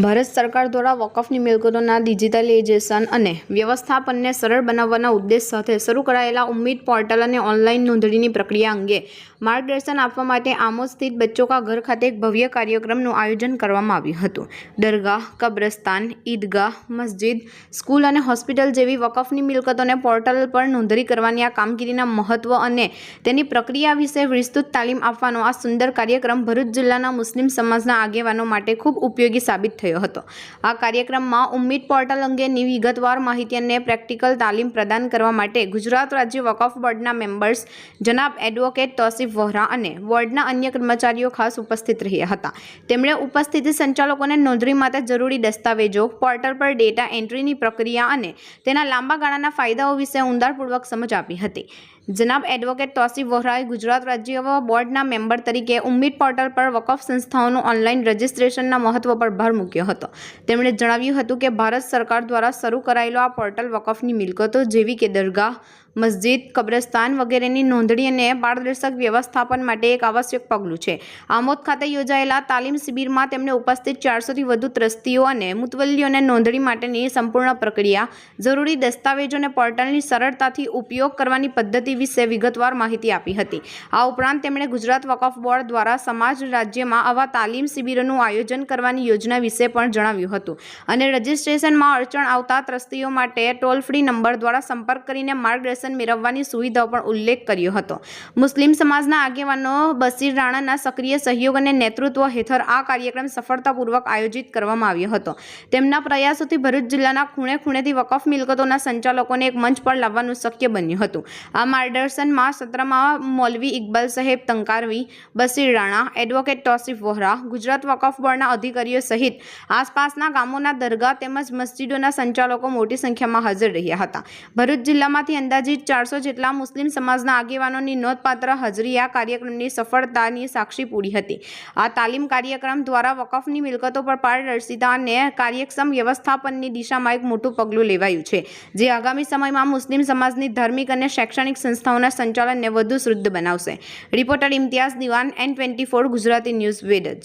ભારત સરકાર દ્વારા વકફની મિલકતોના ડિજિટલાઇઝેશન અને વ્યવસ્થાપનને સરળ બનાવવાના ઉદ્દેશ સાથે શરૂ કરાયેલા ઉમ્મીદ પોર્ટલ અને ઓનલાઈન નોંધણીની પ્રક્રિયા અંગે માર્ગદર્શન આપવા માટે આમોદ સ્થિત બચ્ચોं का घर ખાતે એક ભવ્ય કાર્યક્રમનું આયોજન કરવામાં આવ્યું હતું। દરગાહ, કબ્રસ્તાન, ઈદગાહ, મસ્જિદ, સ્કૂલ અને હોસ્પિટલ જેવી વકફની મિલકતોને પોર્ટલ પર નોંધણી કરવાની આ કામગીરીના મહત્વ અને તેની પ્રક્રિયા વિશે વિસ્તૃત તાલીમ આપવાનો આ સુંદર કાર્યક્રમ ભરૂચ જિલ્લાના મુસ્લિમ સમાજના આગેવાનો માટે ખૂબ ઉપયોગી સાબિત થયો હતો। આ કાર્યક્રમમાં ઉમ્મીદ પોર્ટલ અંગેની વિગતવાર માહિતી અને પ્રેક્ટિકલ તાલીમ પ્રદાન કરવા માટે ગુજરાત રાજ્ય વકફ બોર્ડના મેમ્બર્સ જનાબ એડવોકેટ તોસીફ વોહરા અને બોર્ડના અન્ય કર્મચારીઓ ખાસ ઉપસ્થિત રહ્યા હતા। તેમણે ઉપસ્થિત સંચાલકોને નોંધણી માટે જરૂરી દસ્તાવેજો, પોર્ટલ પર ડેટા એન્ટ્રીની પ્રક્રિયા અને તેના લાંબા ગાળાના ફાયદાઓ વિશે ઊંડાણપૂર્વક સમજ આપી હતી। જનાબ એડવોકેટ તોસીફ વોહરાએ ગુજરાત રાજ્ય બોર્ડના મેમ્બર તરીકે ઉમ્મીદ પોર્ટલ પર વકફ સંસ્થાઓનું ઓનલાઈન રજિસ્ટ્રેશનના મહત્વ પર ભાર મૂક્યો હતો। તેમણે જણાવ્યું હતું કે ભારત સરકાર દ્વારા શરૂ કરાયેલો આ પોર્ટલ વકફની મિલકતો જેવી કે દરગાહ, મસ્જિદ, કબ્રસ્તાન વગેરેની નોંધણી અને પારદર્શક વ્યવસ્થાપન માટે એક આવશ્યક પગલું છે। આમોદ ખાતે યોજાયેલા તાલીમ શિબિરમાં તેમણે ઉપસ્થિત 400થી વધુ ટ્રસ્ટીઓ અને મુતવલ્લીઓને નોંધણી માટેની સંપૂર્ણ પ્રક્રિયા, જરૂરી દસ્તાવેજો અને પોર્ટલની સરળતાથી ઉપયોગ કરવાની પદ્ધતિ વિશે વિગતવાર માહિતી આપી હતી। આ ઉપરાંત તેમણે ગુજરાત વકફ બોર્ડ દ્વારા સમાજ રાજ્યમાં આવા તાલીમ શિબિરોનું આયોજન કરવાની યોજના વિશે પણ જણાવ્યું હતું અને રજિસ્ટ્રેશનમાં અડચણ આવતા ટ્રસ્ટીઓ માટે ટોલ ફ્રી નંબર દ્વારા સંપર્ક કરીને માર્ગદર્શન મેળવવાની સુવિધાઓ પણ ઉલ્લેખ કર્યો હતો। મુસ્લિમ સમાજના આગેવાનો બશીર રાણાના સક્રિય સહયોગ અને નેતૃત્વ હેઠળ આ કાર્યક્રમ સફળતાપૂર્વક આયોજિત કરવામાં આવ્યો હતો। તેમના પ્રયાસોથી ભરૂચ જિલ્લાના ખૂણે ખૂણેથી વકફ મિલકતોના સંચાલકોને એક મંચ પર લાવવાનું શક્ય બન્યું હતું। આ માર્ગદર્શનમાં સત્રમાં મૌલવી ઇકબાલ સાહેબ તંકારવી, બશીર રાણા, એડવોકેટ તોસીફ વોહરા, ગુજરાત વકફ બોર્ડના અધિકારીઓ સહિત આસપાસના ગામોના દરગાહ તેમજ મસ્જિદોના સંચાલકો મોટી સંખ્યામાં હાજર રહ્યા હતા। ભરૂચ જિલ્લામાંથી અંદાજિત 400 જેટલા મુસ્લિમ સમાજના આગેવાનોની નોંધપાત્ર હાજરી આ કાર્યક્રમની સફળતાની સાક્ષી પૂરી હતી। આ તાલીમ કાર્યક્રમ દ્વારા વકફની મિલકતો પર પારદર્શિતા અને કાર્યક્ષમ વ્યવસ્થાપનની દિશામાં એક મોટું પગલું લેવાયું છે, જે આગામી સમયમાં મુસ્લિમ સમાજની ધાર્મિક અને શૈક્ષણિક સંસ્થાઓના સંચાલનને વધુ શુદ્ધ બનાવશે। રિપોર્ટર ઇમ્તિયાઝ દિવાન, N24 ગુજરાતી ન્યૂઝ, વેડજ।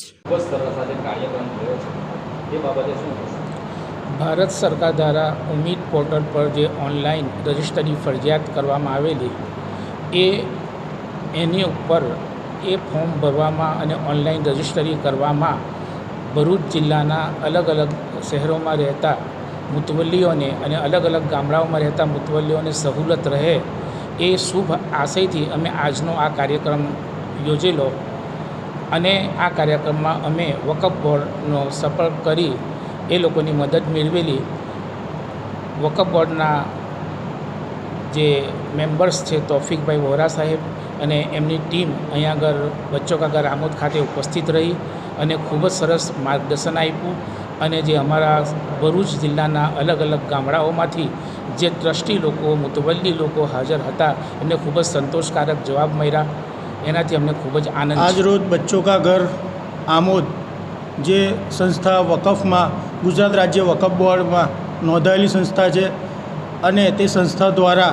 ભારત સરકાર દ્વારા ઉમ્મીદ પોર્ટલ પર જે ઓનલાઈન રજિસ્ટરી ફરજિયાત કરવામાં આવેલી એની ઉપર એ ફોર્મ ભરવામાં અને ઓનલાઈન રજિસ્ટરી કરવામાં ભરૂચ જિલ્લાના અલગ અલગ શહેરોમાં રહેતા મુતવલ્લીઓને અને અલગ અલગ ગામડાઓમાં રહેતા મુતવલ્લીઓને સહુલત રહે એ શુભ આશયથી અમે આજનો આ કાર્યક્રમ યોજેલો અને આ કાર્યક્રમમાં અમે વકફ બોર્ડનો સંપર્ક કરી એ લોકોની મદદ મેળવેલી। વકફ બોર્ડના જે મેમ્બર્સ છે તોફીકભાઈ વોહરા સાહેબ અને એમની ટીમ અહીંયા આગળ બચ્ચોं का घर આમોદ ખાતે ઉપસ્થિત રહી અને ખૂબ જ સરસ માર્ગદર્શન આપ્યું અને જે અમારા ભરૂચ જિલ્લાના અલગ અલગ ગામડાઓમાંથી જે ટ્રસ્ટી લોકો, મુતવલ્લી લોકો હાજર હતા એમને ખૂબ જ સંતોષકારક જવાબ મળ્યા। એનાથી અમને ખૂબ જ આનંદ। આજ રોજ બચ્ચોं का घर આમોદ જે સંસ્થા વકફમાં ગુજરાત રાજ્ય વકફ બોર્ડમાં નોંધાયેલી સંસ્થા છે અને તે સંસ્થા દ્વારા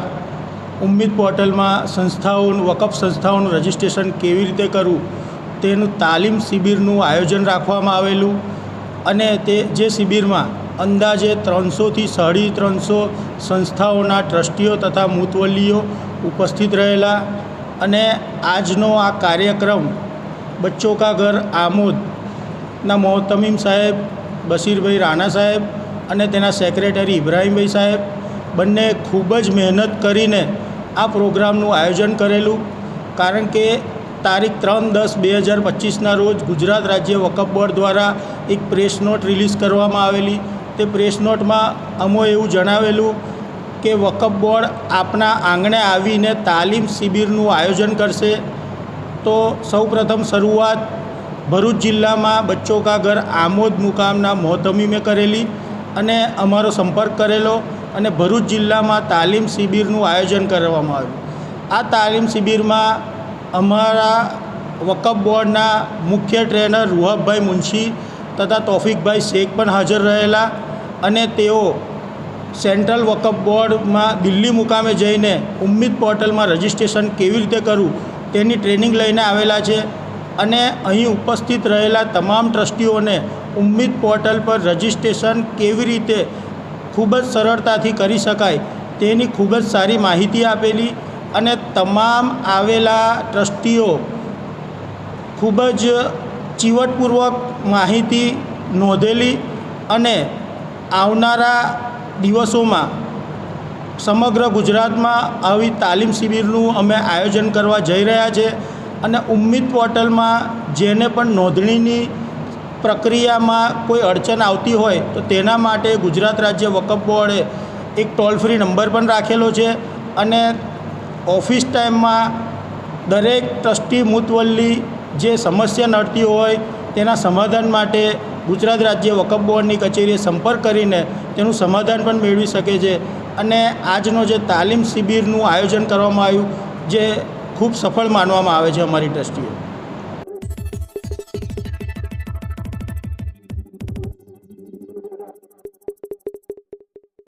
ઉમ્મીદ પોર્ટલમાં વકફ સંસ્થાઓનું રજિસ્ટ્રેશન કેવી રીતે કરવું તેનું તાલીમ શિબિરનું આયોજન રાખવામાં આવેલું અને તે જે શિબિરમાં અંદાજે 300થી 350 સંસ્થાઓના ટ્રસ્ટીઓ તથા મુતવલ્લીઓ ઉપસ્થિત રહેલા અને આજનો આ કાર્યક્રમ બચ્ચોं का घर આમોદના મોહતમીમ સાહેબ, બશીરભાઈ રાણા સાહેબ અને તેના સેક્રેટરી ઇબ્રાહીમભાઈ સાહેબ બંને ખૂબ જ મહેનત કરીને આ પ્રોગ્રામનું આયોજન કરેલું, કારણ કે તારીખ 3/10/2025ના રોજ ગુજરાત રાજ્ય વકફ બોર્ડ દ્વારા એક પ્રેસ નોટ રિલીઝ કરવામાં આવેલી। તે પ્રેસ નોટમાં અમોએ એવું જણાવેલું કે વકફ બોર્ડ આપના આંગણે આવીને તાલીમ શિબિરનું આયોજન કરશે। તો સૌપ્રથમ શરૂઆત ભરૂચ જિલ્લામાં બચ્ચોं का घर આમોદ મુકામના મોહતમીમે કરેલી અને અમારો સંપર્ક કરેલો અને ભરૂચ જિલ્લામાં તાલીમ શિબિરનું આયોજન કરવામાં આવ્યું। આ તાલીમ શિબિરમાં અમારા વકફ બોર્ડના મુખ્ય ટ્રેનર રૂહબભાઈ મુનશી તથા તોફીકભાઈ શેખ પણ હાજર રહેલા અને તેઓ સેન્ટ્રલ વકફ બોર્ડમાં દિલ્હી મુકામે જઈને ઉમ્મીદ પોર્ટલમાં રજિસ્ટ્રેશન કેવી રીતે કરવું તેની ટ્રેનિંગ લઈને આવેલા છે અને અહીં ઉપસ્થિત રહેલા તમામ ટ્રસ્ટીઓને ઉમ્મીદ પોર્ટલ પર રજિસ્ટ્રેશન કેવી રીતે ખૂબ જ સરળતાથી કરી શકાય તેની ખૂબ જ સારી માહિતી આપેલી અને તમામ આવેલા ટ્રસ્ટીઓ ખૂબ જ ચીવટપૂર્વક માહિતી નોંધેલી અને આવનારા દિવસોમાં સમગ્ર ગુજરાતમાં આવી તાલીમ શિબિરનું અમે આયોજન કરવા જઈ રહ્યા છે અને ઉમ્મીદ પોર્ટલમાં જેને પણ નોંધણીની પ્રક્રિયામાં કોઈ અડચણ આવતી હોય તો તેના માટે ગુજરાત રાજ્ય વકફ બોર્ડે એક ટોલ ફ્રી નંબર પણ રાખેલો છે અને ઓફિસ ટાઈમમાં દરેક ટ્રસ્ટી મુતવલ્લી જે સમસ્યા નડતી હોય તેના સમાધાન માટે ગુજરાત રાજ્ય વકફ બોર્ડની કચેરીએ સંપર્ક કરીને તેનું સમાધાન પણ મેળવી શકે છે અને આજનો જે તાલીમ શિબિરનું આયોજન કરવામાં આવ્યું જે ખૂબ સફળ માનવામાં આવે છે અમારી ટ્રસ્ટીઓ.